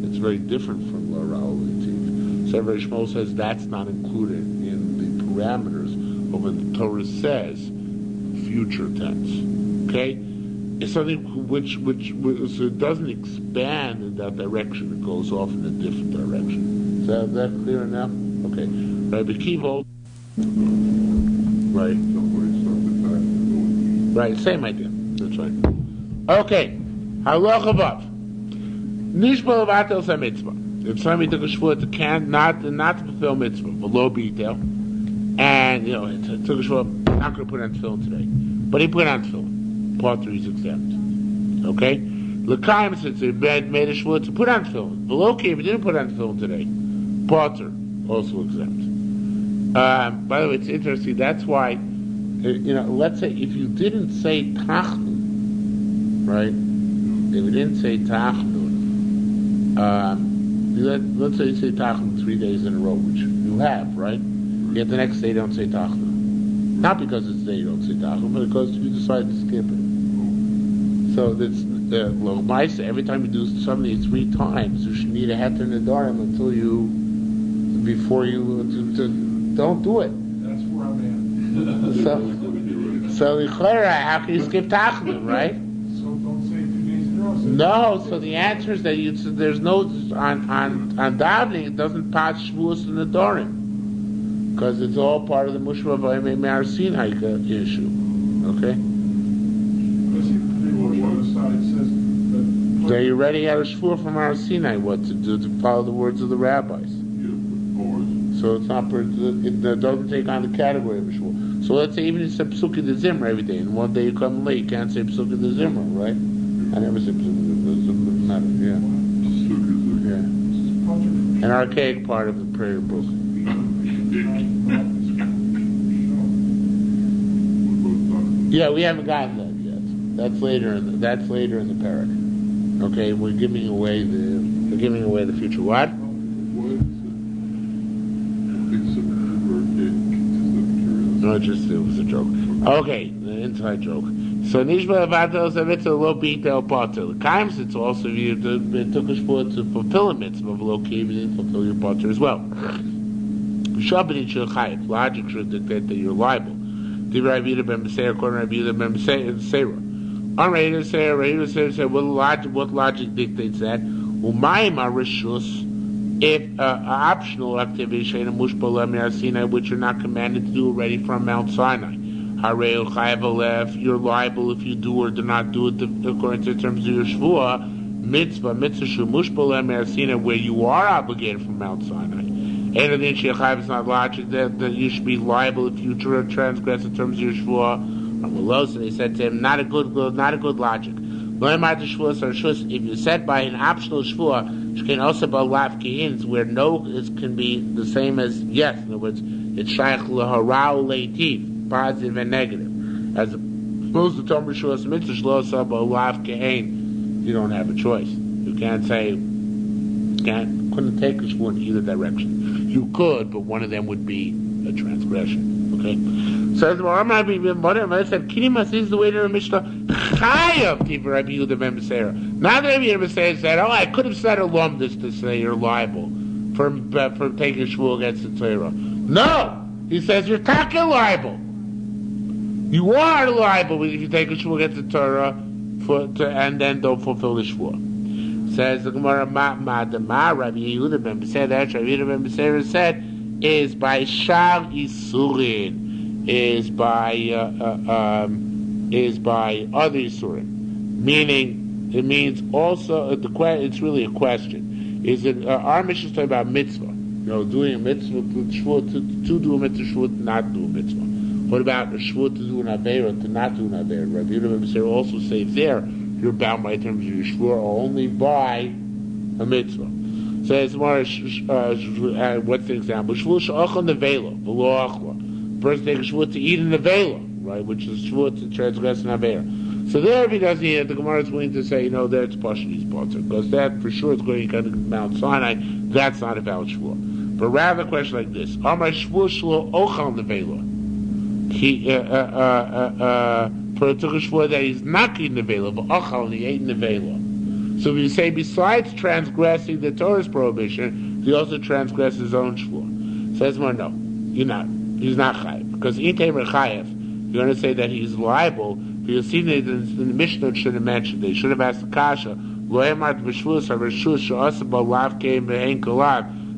It's very different from Ra'ul Leitiv. So Rabbi Shmuel says that's not included in the parameters of what the Torah says, future tense. Okay? It's something which so it doesn't expand in that direction, it goes off in a different direction. Is that clear enough? Okay. Rabbi Kiva. Right. Right, same idea. That's right. Okay. Halacha Vav. Nishma levatel sa mitzvah. If somebody took a shvuah not to fulfill mitzvah, below detail, and it took a shvuah, not going to put on tefillin today, but he put on tefillin. Potter is exempt. Okay? L'kaim says he made a shvuah to put on tefillin. Below if he didn't put on tefillin today, Potter also exempt. By the way, it's interesting. That's why. Let's say if you didn't say tachnun, right? If you didn't say tachnun, let's say you say tachnun 3 days in a row, which you have, right? Yet the next day you don't say tachnun. Not because it's the day you don't say tachnun, but because you decide to skip it. So that's every time you do something 3 times, you should need a heter nedarim before you don't do it. That's where I'm at. So how can you skip tachnun, right? So don't say 2 days in a row. No, so the answer is that there's no on davening. It doesn't pass shvuos in the dorim because it's all part of the mushra v'ayimei me'ar Sinai issue. Okay. Because the Rosh on the side says that They already had a shvur from our Sinai what to do to follow the words of the rabbis. So it's not it doesn't take on the category of a shvur. So let's say even if you say Psuki the Zimra every day, and one day you come late, you can't say Psuki the Zimra, right? I never say Psuki the Zimra. Yeah. An archaic part of the prayer book. Yeah, we haven't gotten that yet. That's later in the parak. Okay, we're giving away the future. What? No, it was a joke. Okay, the inside joke. So Nishba Avatel Savitza Lo Bita Potter. Kaims it's also you took a shvur to fulfill a mitzvah of Lo Kivin, fulfill your potter as well. Shabbat Shul Chayiv. Logic should dictate that you're liable. Divrei Rabbi ben Beseir, according to Rabbi ben Beseir. On Rabbi Beseir said, what logic dictates that? Umayim Arishus. If optional activity, which you're not commanded to do already from Mount Sinai, you're liable if you do or do not do it according to the terms of your shvua, mitzvah, where you are obligated from Mount Sinai. And it's not logic that you should be liable if you transgress in terms of your shvua. They said to him, not a good logic. If you said by an optional shvua, can also be lafkeins, where no can be the same as yes. In other words, it's shaykh laharau leitiv, positive and negative. As opposed to tom rishus mitzvah shlosa lafkein, you don't have a choice. You can't say couldn't take a shvua in either direction. You could, but one of them would be a transgression. Okay. So as I said, Kinimas is the way to the Mishnah. Chayav Tiv Rabbi Yehuda ben Beseira. Not that Rabbi Yehuda ben Beseira said, I could have said alumnus to say you're liable for taking a shvur against the Torah. No, he says you're talking liable. You are liable if you take a shvur against the Torah and then don't fulfill the shvur. Says the Gemara, Rabbi Yehuda ben Beseira. That's Rabbi Yehuda ben Beseira said. Is by Shav Isurin, is by other Isurin, meaning it means also it's really a question. Is it our mission is talking about mitzvah? Doing a mitzvah to do a mitzvah, shvur to not do a mitzvah. What about a shvur to do an avera to not do an avera? Rabbi Yehuda also say there you're bound by terms of your shvur only by a mitzvah. Says more. What's the example? Shvur she'achal nevela v'lo achla. Person takes a shvur to eat in nevela, right? Which is shvur to transgress an avera. So there, if he doesn't eat it, the Gemara is willing to say, there it's partially sponsored because that for sure is going to Mount Sinai. That's not a valid shvur. But rather, a question like this: Amar shvur shelo ochal nevela. He took a shvur that he's not eating nevela, but achal and he ate nevela. So we say besides transgressing the Torah's prohibition, he also transgressed his own shvur. Says more, no, you're not. He's not chayiv. Because Itemer chayiv, you're going to say that he's liable, but you'll see that in the Mishnah should have mentioned, they should have asked the kasha,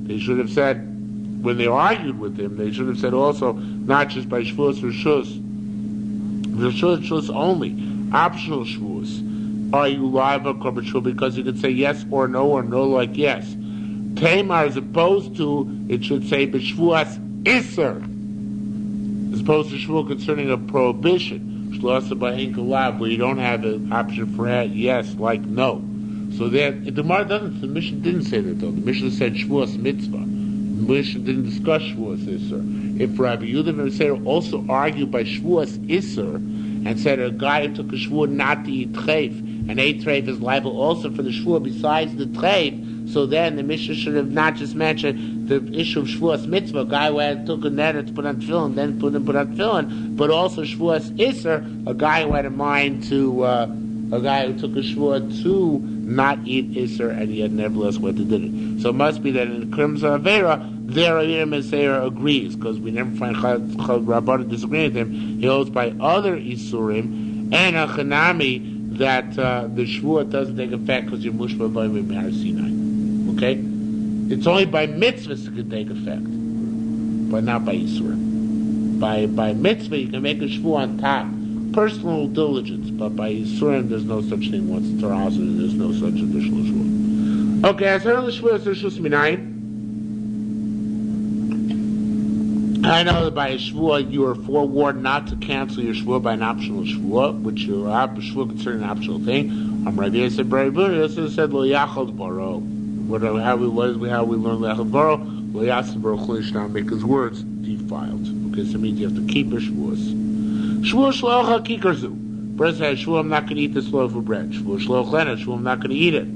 they should have said, when they argued with him, they should have said also, not just by shvus only, optional shvus. Are you liable because you could say yes or no like yes. Tamar, as opposed to, it should say b'shvuas iser, as opposed to shvur concerning a prohibition, where you don't have an option for yes, like no. So that the Gemara doesn't. The Mishnah didn't say that though. The Mishnah said shvuas mitzvah. The Mishnah didn't discuss shvuas iser. If Rabbi Yehuda ben Beseira also argued by shvuas iser and said a guy who took a shvur not to eat treif, and a treif is liable also for the shvur besides the treif, so then the Mishnah should have not just mentioned the issue of shvuas mitzvah, a guy who took a net to put on tefillin, then put on tefillin, but also shvuas iser, a guy who had in mind to, a guy who took a shvur to not eat iser, and yet nevertheless went to did it. So it must be that in the terms of Avera, there Rabbi Meseir agrees, because we never find Chal Rabbanan disagreeing with him. He holds by other Isurim, and a Chanami, that the shvur doesn't take effect because you're mushba by Har Sinai. Okay? It's only by mitzvahs it can take effect, but not by Isurim. By mitzvah, you can make a shvur on top personal diligence, but by Yisurim there's no such thing. Once the Torah has it, there's no such additional Shavuot. Okay, as I the Shavuot, there's Shus Minayin. I know that by a Shavuot you are forewarned not to cancel your Shavuot by an optional Shavuot, which your Shavuot considered an optional thing. Rabbi Yosef said, Lo Yachol Baro. How we learn Yachol Baro? Lo Yachol Baro Chol make his words defiled. Okay, so it means you have to keep your Shavuos. Shavuot Shlocha Kikarzu. First said, Shavuot, I'm not going to eat this loaf of bread. Shavuot Shloch Lena, Shavuot, I'm not going to eat it.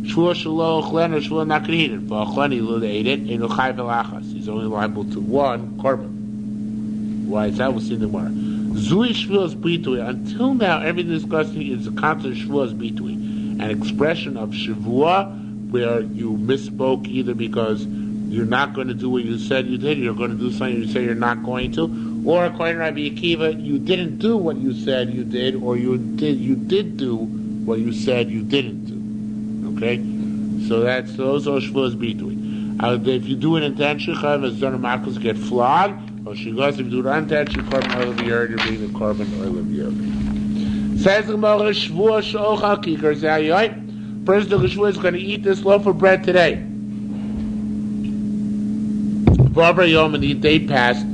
Shavuot Shloch Lena, Shavuot, I'm not going to eat it. V'achlani Lud ate it, Eno Chai Velachas. He's only liable to one korban. Why is that? We'll see in the Gemara. Zui Shavuos Bitui. Until now, everything discussing is a concept of Shavuos Bitui, an expression of Shavuot where you misspoke either because you're not going to do what you said you did, you're going to do something you say you're not going to, or according to Rabbi Akiva, you didn't do what you said you did, or you did do what you said you didn't do. Okay, so those are Shavuos Bitui. If you do it intentionally, as done Marcos get flogged, or she goes if you do it unintentionally, carbon oil of the earth, you're being the carbon oil of the earth. Says the Gemara, Shavuos Shochal Kikar Zayoy. Person of Shavuos is going to eat this loaf of bread today. V'avar Yom, and the day passed,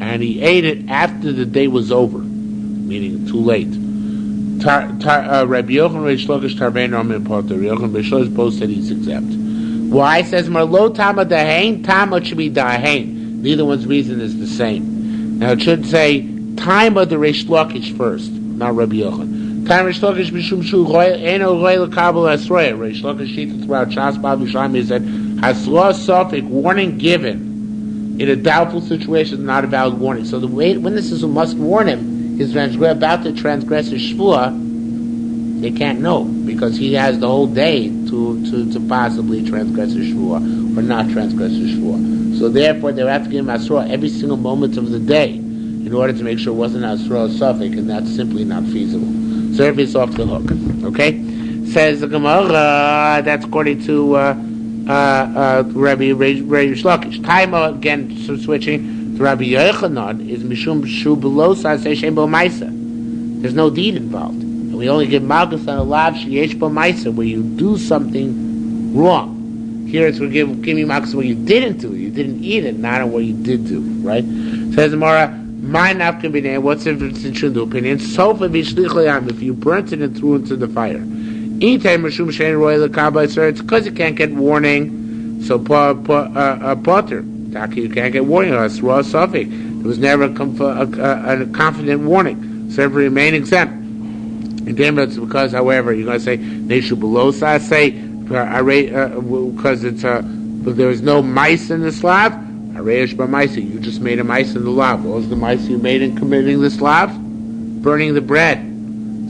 and he ate it after the day was over, meaning too late. Rabbi Yochanan Reish Lakish Tarvein Ramin Potter. Rabbi Yochanan Reish Lakish both said he's exempt. Why? It says Marlo Tama Dahain, Tama should be Dahain. Neither one's reason is the same. Now it should say Tama the Reish Lakish first, not Rabbi Yochanan. Time Reish Lakish Mishum Shu Eno Roy Lekabel Asroya. Reish Lakish Shita throughout Shas Bab Yerushalmi said Hasra Sofik, warning given in a doubtful situation is not a valid warning. So the witnesses who must warn him is about to transgress his shvuah, they can't know because he has the whole day to possibly transgress his shvuah or not transgress his shvuah. So therefore, they have to give him asra every single moment of the day in order to make sure it wasn't asra suffix, and that's simply not feasible. So everybody's off the hook. Okay, says the Gemara. That's according to Rabbi Reish Lakish. Taima again, switching. Rabbi Yochanan is Mishum Shu Belosa Seishem Bo Maisa. There's no deed involved. And we only give Malchus on a lav Sheyesh Bo Maisa, where you do something wrong. Here it's we give you Malchus where you didn't do it. You didn't eat it, not on what you did do. Right? Says Mara, my nafka b'nei, what's the difference in Shundu opinion? Sofa v'shlich if you burnt it and threw it into the fire. Anytime Mishum Shein Roy L'Kaba, it's because you can't get warning. So Potter. You can't get warning. It's raw suffix. There was never a confident warning. So it remain exempt. And then it's because, however, you're going to say Neshu Belosa, say because it's but there was no mice in the slav. Areish B'Maisa, you just made a mice in the lav. What was the mice you made in committing the slav? Burning the bread.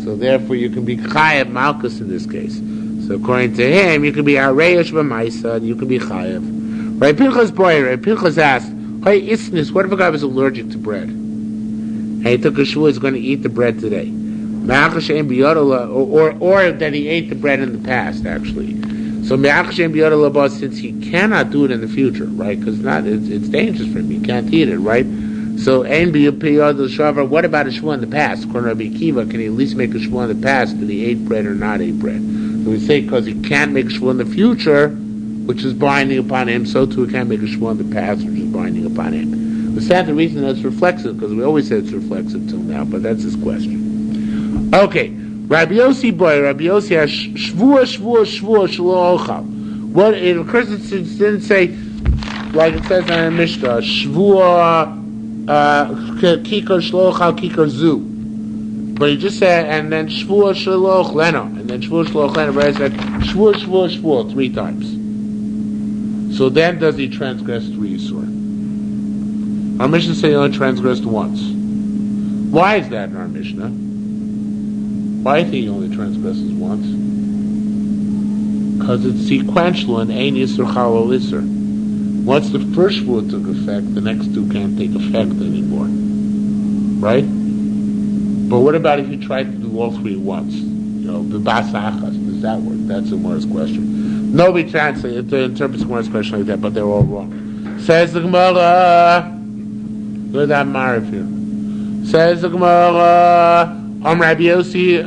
So therefore, you can be chayav malchus in this case. So according to him, you can be Areish B'Maisa, and you can be chayav. Right, Pinchas boy, right, Pinchas asked, hey, Isness, what if a guy was allergic to bread? And he took a shvuah, he's going to eat the bread today. Or that he ate the bread in the past, actually. So, since he cannot do it in the future, right, because it's dangerous for him, he can't eat it, right? So, what about a shvuah in the past? According to Rabbi Akiva, can he at least make a shvuah in the past that he ate bread or not ate bread? So we say because he can't make a shvuah in the future, which is binding upon him, so too he can't make a shvuah in the past, which is binding upon him. The sad reason that's reflexive, because we always said it's reflexive till now, but that's his question. Okay, Rabbi Yossi has shvuah shelo ochal. What it occurs, it didn't say, like it says in the Mishnah, shvuah kikar shelo ochal kikar zu. But he just said, and then shvuah shelo ochleno, and then shvuah shelo ochleno, but he said shvuah 3 times. So then does he transgress 3 Yisur? Our Mishnah say he only transgressed once. Why is that in our Mishnah? Why do you think he only transgresses once? Because it's sequential and Ein Yisur Chalal Yisur. Once the first shvuah took effect, the next 2 can't take effect anymore. Right? But what about if you tried to do all 3 at once? B'basa achas, does that work? That's a Gemara's question. Nobody interprets Gemara's question like that, but they're all wrong. Says the Gemara, Look at that Marav here. Says the Gemara, Rabbi Yossi,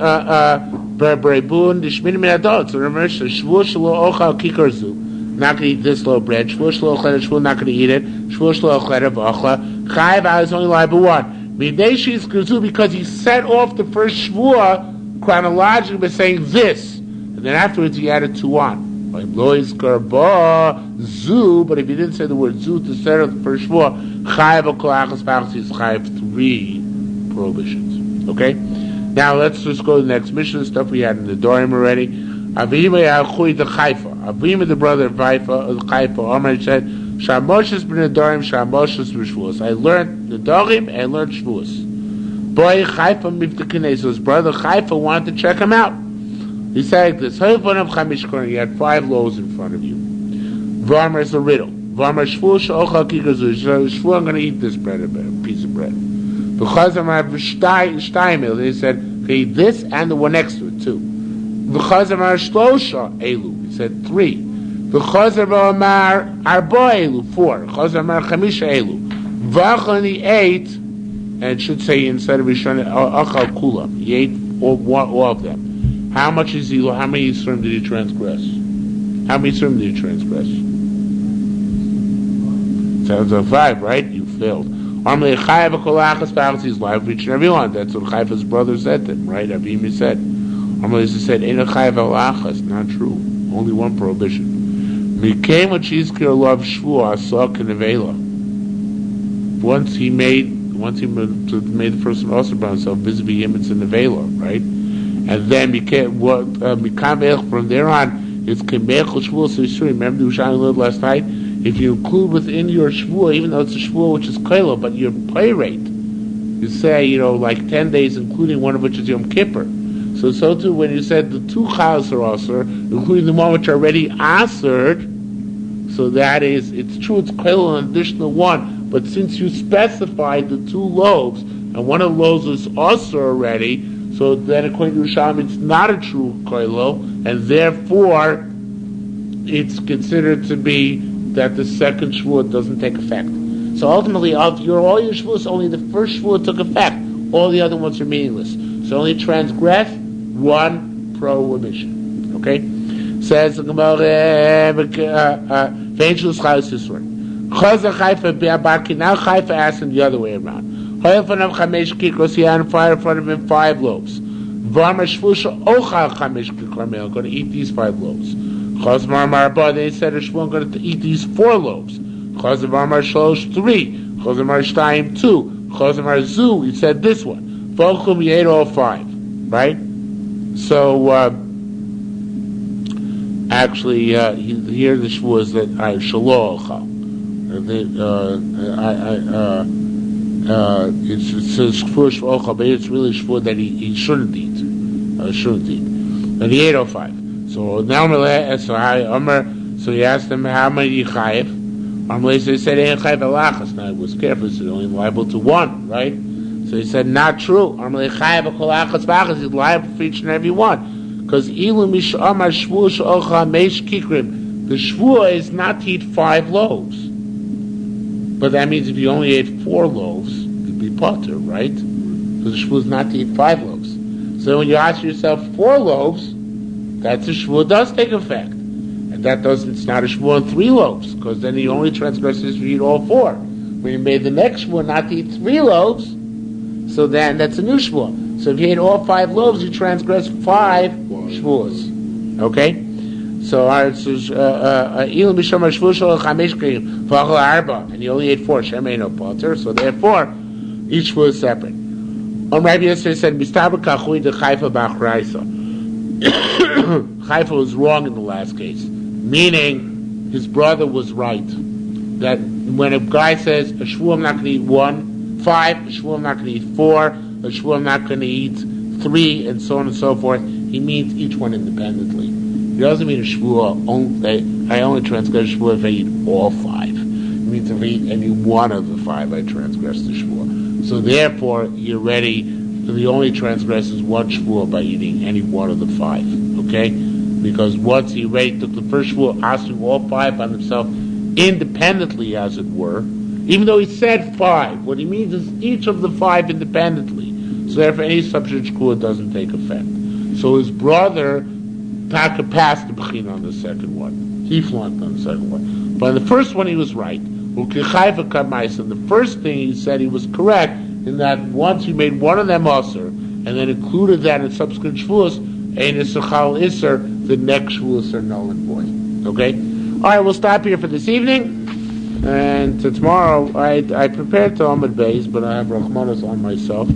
Berebun, the Shmini Min Adot. So remember, Shvuah Shelo Ochal Kikar Zu. Not going to eat this loaf of bread. Shvuah Shelo Ochal, Shvuah not going to eat it. Shvuah Shelo Ochal V'Ochla. Chayav is only liable one. Midei Shis because he set off the first Shvuah chronologically by saying this. And then afterwards he added two on. But if you didn't say the word zu to start off the first Shvuah, Chayav Kolachas Pachas is Chayav 3 prohibitions. Okay? Now let's just go to the next mission, stuff we had in the Dorim already. Avima Yachui the Chaifa. Avima the brother of Chaifa, Omar said, Shamoshes ben Dorim, Shamoshes b'Shvuos. I learned the Dorim and I learned Shvuos. Boy, Chaifa mivtakinei. So his brother Chaifa wanted to check him out. He said like this, he had 5 loaves in front of you. Varmar is a riddle. Varmar Shvuos Ochal Kikazu. Shvuos, I'm going to eat this bread, a piece of bread. He said, okay, this and the one next to it too. He said 3. 4. He ate, and it should say instead of Rishon, Achal Kulam. He ate all of them. How much is he? How many Yisrim did he transgress? How many Yisrim did he transgress? Sounds like 5, right? You failed. Normally, Chayav Kolachas Pachas is live for each and every one. That's what Chayfa's brother said to him, right? Avimi said. Normally, he said, "Ein Chayav Kolachas." Not true. Only one prohibition. Became what Shizkir love Shvuah Asok Nevela. Once he made the person also by himself, vis-a-vis him, it's a Nevela, right? And then became what from there on, it's Kemechel Shvuah. So remember the Yerushalmi learned last night. If you include within your shvuah, even though it's a shvuah which is koilo, but your pay rate, you say, like 10 days, including one of which is Yom Kippur. So too, when you said the 2 chayos are aser, including the one which are already asered, so that is, it's true, it's koilo an additional 1, but since you specified the 2 loaves, and one of the loaves was aser already, so then according to Yerushalmi, it's not a true koilo, and therefore, it's considered to be that the second shvuah doesn't take effect. So ultimately, of all your shvuahs, only the first shvuah took effect. All the other ones are meaningless. So only transgress 1 prohibition. Okay? Says the Gemara, now Chaifa asked him the other way around. He had in fire in front of him 5 loaves. I'm going to eat these 5 loaves. Chazmar Marba, they said I'm going to eat these 4 loaves. Chazmar Shlosh 3. Chazmar Shtayim 2. Chazmar Zu, he said this one. Volchum, he ate all 5. Right? So, actually, here the shvuah is that I shalocha. It says shvuah shalocha, but it's really shvuah that he shouldn't eat. And he ate all 5. So now, so he asked him, how many chayiv? So he said, "Ein chayiv alachas." Now he was careful; he's only liable to 1, right? So he said, "Not true." Chayiv alachas b'achas. He's liable for each and every one, because ilu mish'amar shvuah she'ocha meish kikrim. The shvuah is not to eat 5 loaves, but that means if you only ate 4 loaves, you'd be potter, right? Because the shvuah is not to eat 5 loaves. So when you ask yourself 4 loaves. That's a shvuah does take effect, and that doesn't. It's not a shvuah on 3 loaves, because then he only transgresses if you eat all 4. When you made the next shvuah not to eat 3 loaves, so then that's a new shvuah. So if you ate all 5 loaves, you transgress 5 shvuahs. Okay, so ilu misham shvuah chamesh kiyim v'achal arba, and you only ate 4. Shemay no potter, so therefore each shvuah is separate. Rabbi Yosef said, "Mistaber kachui de Chaifa b'achraisa." Chaifa was wrong in the last case, meaning his brother was right. That when a guy says, a shvuah I'm not going to eat 1, 5, a shvuah I'm not going to eat 4, a shvuah I'm not going to eat 3, and so on and so forth, he means each one independently. He doesn't mean a shvuah, I only transgress shvuah if I eat all 5. It means if I eat any one of the 5, I transgress the shvuah. So therefore, you're ready. The only transgresses 1 shvuah by eating any one of the 5, okay? Because once he took the first shvuah, asking all 5 on himself independently, as it were, Even though he said 5, what he means is each of the 5 independently. So therefore, any subsequent shkua doesn't take effect. So his brother Taka passed the bechina on the second one. He flunked on the second one. But on the first one, he was right. And the first thing he said, he was correct in that once he made one of them usher, and then included that in subsequent shvuos, ein isachal iser, the next shvuos are null and void. Okay? All right, we'll stop here for this evening. And tomorrow, I prepared to Amud Beis, but I have Rachmanos on myself.